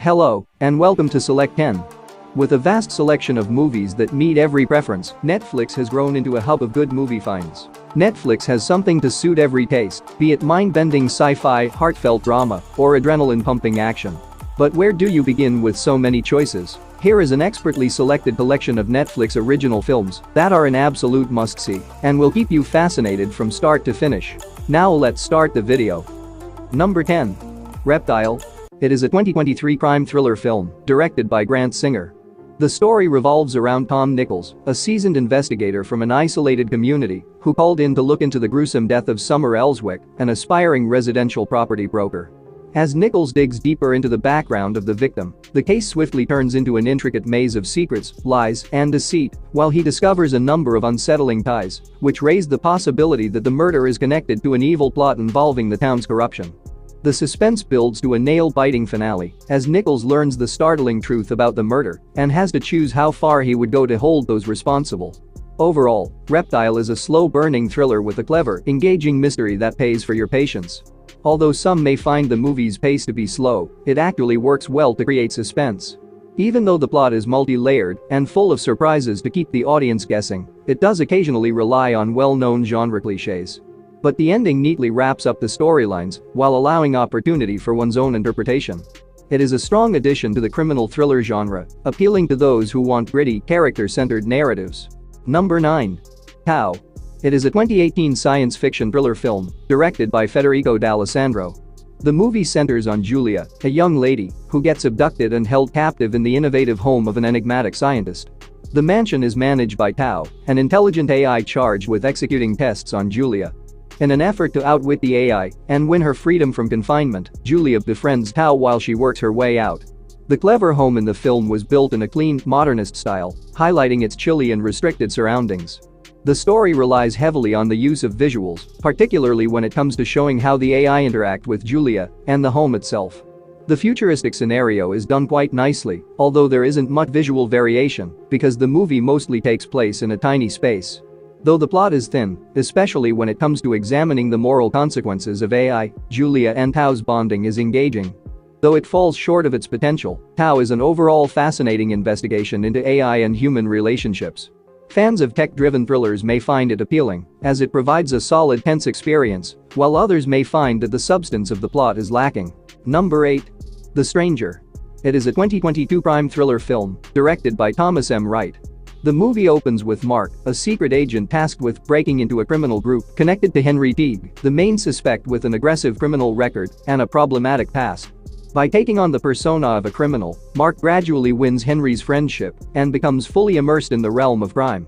Hello, and welcome to Select 10. With a vast selection of movies that meet every preference, Netflix has grown into a hub of good movie finds. Netflix has something to suit every taste, be it mind-bending sci-fi, heartfelt drama, or adrenaline-pumping action. But where do you begin with so many choices? Here is an expertly selected collection of Netflix original films that are an absolute must-see and will keep you fascinated from start to finish. Now let's start the video. Number 10. Reptile. It is a 2023 crime thriller film directed by Grant Singer. The story revolves around Tom Nichols, a seasoned investigator from an isolated community who called in to look into the gruesome death of Summer Elswick, an aspiring residential property broker. As Nichols digs deeper into the background of the victim, the case swiftly turns into an intricate maze of secrets, lies, and deceit, while he discovers a number of unsettling ties, which raise the possibility that the murder is connected to an evil plot involving the town's corruption. The suspense builds to a nail-biting finale as Nichols learns the startling truth about the murder and has to choose how far he would go to hold those responsible. Overall, Reptile is a slow-burning thriller with a clever, engaging mystery that pays for your patience. Although some may find the movie's pace to be slow, it actually works well to create suspense. Even though the plot is multi-layered and full of surprises to keep the audience guessing, it does occasionally rely on well-known genre cliches. But the ending neatly wraps up the storylines while allowing opportunity for one's own interpretation. It is a strong addition to the criminal thriller genre, appealing to those who want gritty, character-centered narratives. Number 9. Tau. It is a 2018 science fiction thriller film directed by Federico D'Alessandro. The movie centers on Julia, a young lady who gets abducted and held captive in the innovative home of an enigmatic scientist. The mansion is managed by Tau, an intelligent AI charged with executing tests on Julia. In an effort to outwit the AI and win her freedom from confinement, Julia befriends Tau while she works her way out. The clever home in the film was built in a clean, modernist style, highlighting its chilly and restricted surroundings. The story relies heavily on the use of visuals, particularly when it comes to showing how the AI interact with Julia and the home itself. The futuristic scenario is done quite nicely, although there isn't much visual variation because the movie mostly takes place in a tiny space. Though the plot is thin, especially when it comes to examining the moral consequences of AI, Julia and Tau's bonding is engaging. Though it falls short of its potential, Tau is an overall fascinating investigation into AI and human relationships. Fans of tech-driven thrillers may find it appealing, as it provides a solid tense experience, while others may find that the substance of the plot is lacking. Number 8. The Stranger. It is a 2022 crime thriller film directed by Thomas M. Wright. The movie opens with Mark, a secret agent tasked with breaking into a criminal group connected to Henry Teague, the main suspect with an aggressive criminal record and a problematic past. By taking on the persona of a criminal, Mark gradually wins Henry's friendship and becomes fully immersed in the realm of crime.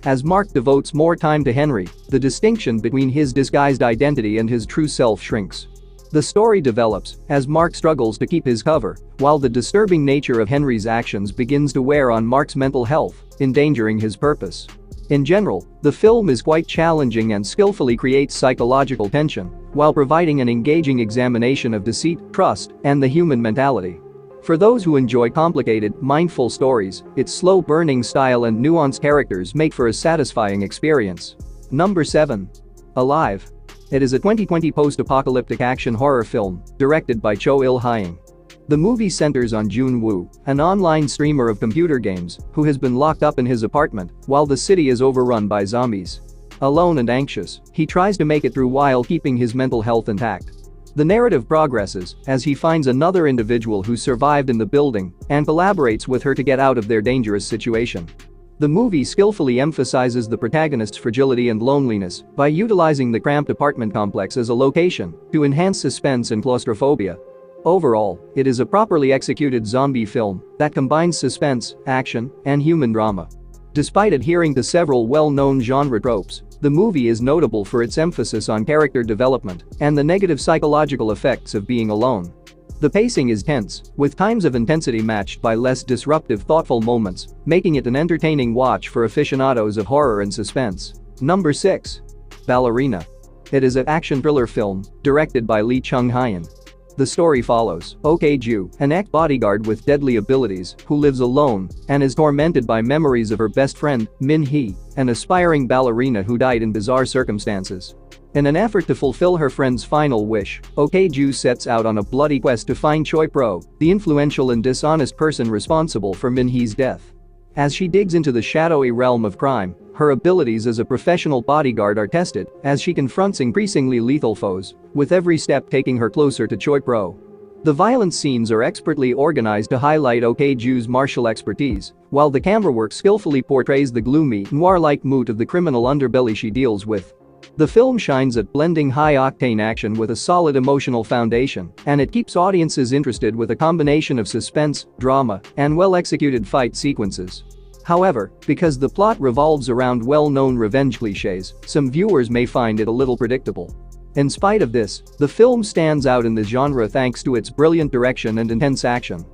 As Mark devotes more time to Henry, the distinction between his disguised identity and his true self shrinks. The story develops as Mark struggles to keep his cover, while the disturbing nature of Henry's actions begins to wear on Mark's mental health, endangering his purpose. In general, the film is quite challenging and skillfully creates psychological tension while providing an engaging examination of deceit, trust, and the human mentality. For those who enjoy complicated, mindful stories, its slow-burning style and nuanced characters make for a satisfying experience. Number 7. Alive. It is a 2020 post-apocalyptic action horror film directed by Cho Il-hyung. The movie centers on Jun Woo, an online streamer of computer games who has been locked up in his apartment while the city is overrun by zombies. Alone and anxious, he tries to make it through while keeping his mental health intact. The narrative progresses as he finds another individual who survived in the building and collaborates with her to get out of their dangerous situation. The movie skillfully emphasizes the protagonist's fragility and loneliness by utilizing the cramped apartment complex as a location to enhance suspense and claustrophobia. Overall, it is a properly executed zombie film that combines suspense, action, and human drama. Despite adhering to several well-known genre tropes, the movie is notable for its emphasis on character development and the negative psychological effects of being alone. The pacing is tense, with times of intensity matched by less disruptive, thoughtful moments, making it an entertaining watch for aficionados of horror and suspense. Number 6. Ballerina. It is an action thriller film directed by Lee Chung-hyun. The story follows Ok-Ju, an ex-bodyguard with deadly abilities who lives alone and is tormented by memories of her best friend, Min-hee, an aspiring ballerina who died in bizarre circumstances. In an effort to fulfill her friend's final wish, Ok-Ju sets out on a bloody quest to find Choi Pro, the influential and dishonest person responsible for Min-hee's death. As she digs into the shadowy realm of crime, her abilities as a professional bodyguard are tested as she confronts increasingly lethal foes, with every step taking her closer to Choi Pro. The violent scenes are expertly organized to highlight Ok-Ju's martial expertise, while the camera work skillfully portrays the gloomy, noir-like mood of the criminal underbelly she deals with. The film shines at blending high-octane action with a solid emotional foundation, and it keeps audiences interested with a combination of suspense, drama, and well-executed fight sequences. However, because the plot revolves around well-known revenge cliches, some viewers may find it a little predictable. In spite of this, the film stands out in the genre thanks to its brilliant direction and intense action.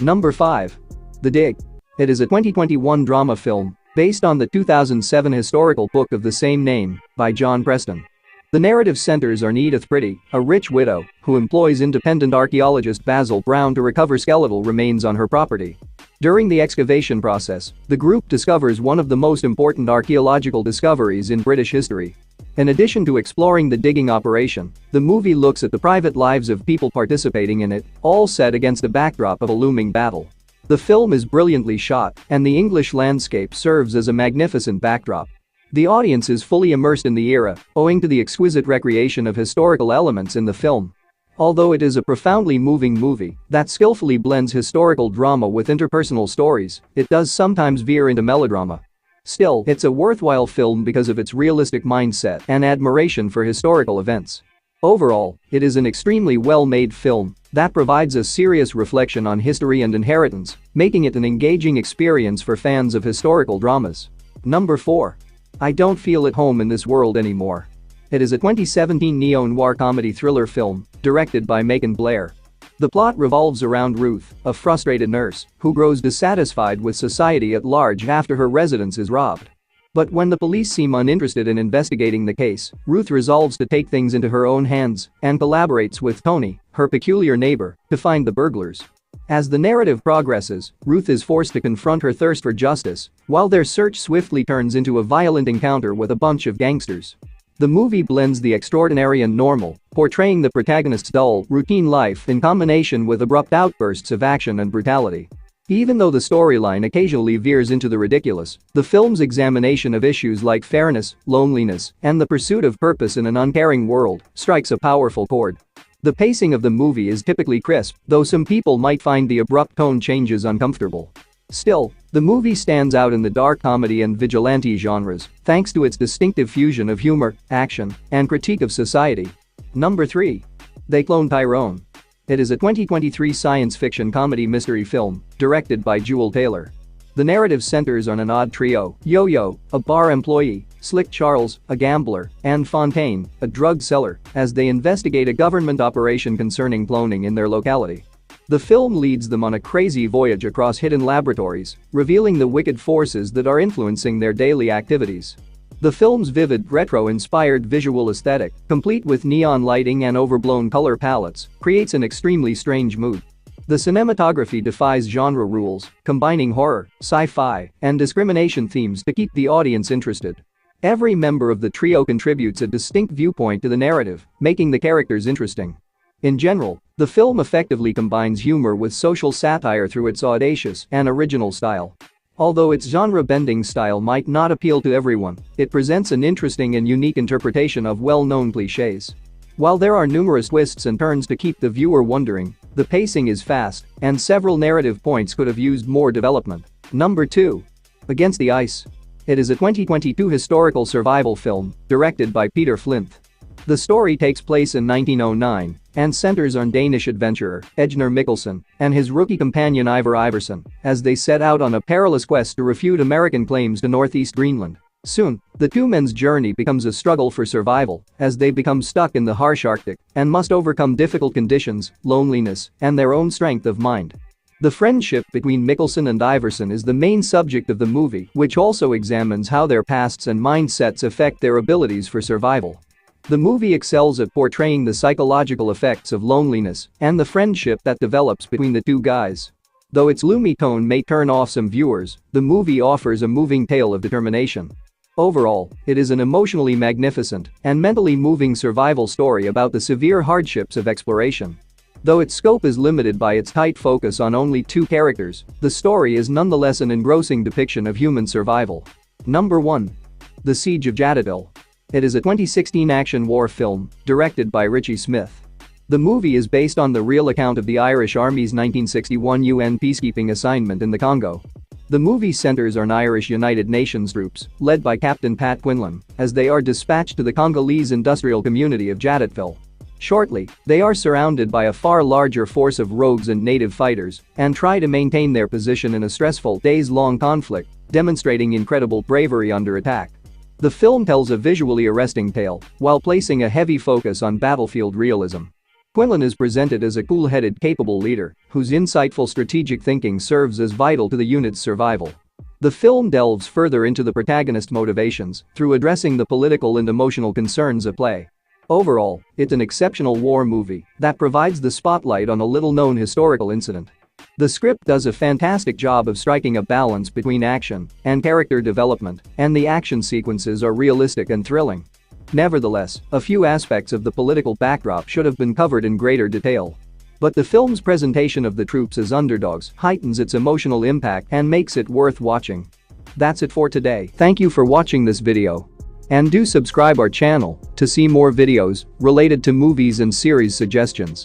Number 5. The Dig. It is a 2021 drama film based on the 2007 historical book of the same name by John Preston. The narrative centers on Edith Pretty, a rich widow who employs independent archaeologist Basil Brown to recover skeletal remains on her property. During the excavation process, the group discovers one of the most important archaeological discoveries in British history. In addition to exploring the digging operation, the movie looks at the private lives of people participating in it, all set against a backdrop of a looming battle. The film is brilliantly shot, and the English landscape serves as a magnificent backdrop. The audience is fully immersed in the era, owing to the exquisite recreation of historical elements in the film. Although it is a profoundly moving movie that skillfully blends historical drama with interpersonal stories, it does sometimes veer into melodrama. Still, it's a worthwhile film because of its realistic mindset and admiration for historical events. Overall, it is an extremely well-made film that provides a serious reflection on history and inheritance, making it an engaging experience for fans of historical dramas. Number 4. I Don't Feel at Home in This World Anymore. It is a 2017 neo-noir comedy thriller film directed by Macon Blair. The plot revolves around Ruth, a frustrated nurse who grows dissatisfied with society at large after her residence is robbed. But when the police seem uninterested in investigating the case, Ruth resolves to take things into her own hands and collaborates with Tony, her peculiar neighbor, to find the burglars. As the narrative progresses, Ruth is forced to confront her thirst for justice, while their search swiftly turns into a violent encounter with a bunch of gangsters. The movie blends the extraordinary and normal, portraying the protagonist's dull, routine life in combination with abrupt outbursts of action and brutality. Even though the storyline occasionally veers into the ridiculous, the film's examination of issues like fairness, loneliness, and the pursuit of purpose in an uncaring world strikes a powerful chord. The pacing of the movie is typically crisp, though some people might find the abrupt tone changes uncomfortable. Still, the movie stands out in the dark comedy and vigilante genres thanks to its distinctive fusion of humor, action, and critique of society. Number 3. They Cloned Tyrone. It is a 2023 science fiction comedy mystery film directed by Jewel Taylor. The narrative centers on an odd trio: Yo-Yo, a bar employee, Slick Charles, a gambler, and Fontaine, a drug seller, as they investigate a government operation concerning cloning in their locality. The film leads them on a crazy voyage across hidden laboratories, revealing the wicked forces that are influencing their daily activities. The film's vivid, retro-inspired visual aesthetic, complete with neon lighting and overblown color palettes, creates an extremely strange mood. The cinematography defies genre rules, combining horror, sci-fi, and discrimination themes to keep the audience interested. Every member of the trio contributes a distinct viewpoint to the narrative, making the characters interesting. In general, the film effectively combines humor with social satire through its audacious and original style. Although its genre-bending style might not appeal to everyone, it presents an interesting and unique interpretation of well-known cliches. While there are numerous twists and turns to keep the viewer wondering, the pacing is fast, and several narrative points could have used more development. Number 2. Against the Ice. It is a 2022 historical survival film directed by Peter Flinth. The story takes place in 1909 and centers on Danish adventurer Ejnar Mikkelsen and his rookie companion Ivar Iverson as they set out on a perilous quest to refute American claims to northeast Greenland. Soon, the two men's journey becomes a struggle for survival as they become stuck in the harsh Arctic and must overcome difficult conditions, loneliness, and their own strength of mind. The friendship between Mikkelsen and Iverson is the main subject of the movie, which also examines how their pasts and mindsets affect their abilities for survival. The movie excels at portraying the psychological effects of loneliness and the friendship that develops between the two guys. Though its gloomy tone may turn off some viewers, the movie offers a moving tale of determination. Overall, it is an emotionally magnificent and mentally moving survival story about the severe hardships of exploration. Though its scope is limited by its tight focus on only 2 characters, the story is nonetheless an engrossing depiction of human survival. Number 1. The Siege of Jatadil. It is a 2016 action war film, directed by Richie Smith. The movie is based on the real account of the Irish Army's 1961 UN peacekeeping assignment in the Congo. The movie centers on Irish United Nations troops, led by Captain Pat Quinlan, as they are dispatched to the Congolese industrial community of Jatadil. Shortly, they are surrounded by a far larger force of rogues and native fighters and try to maintain their position in a stressful days-long conflict, demonstrating incredible bravery under attack. The film tells a visually arresting tale while placing a heavy focus on battlefield realism. Quinlan is presented as a cool-headed, capable leader whose insightful strategic thinking serves as vital to the unit's survival. The film delves further into the protagonist's motivations through addressing the political and emotional concerns at play. Overall, it's an exceptional war movie that provides the spotlight on a little-known historical incident. The script does a fantastic job of striking a balance between action and character development, and the action sequences are realistic and thrilling. Nevertheless, a few aspects of the political backdrop should have been covered in greater detail. But the film's presentation of the troops as underdogs heightens its emotional impact and makes it worth watching. That's it for today. Thank you for watching this video. And do subscribe our channel to see more videos related to movies and series suggestions.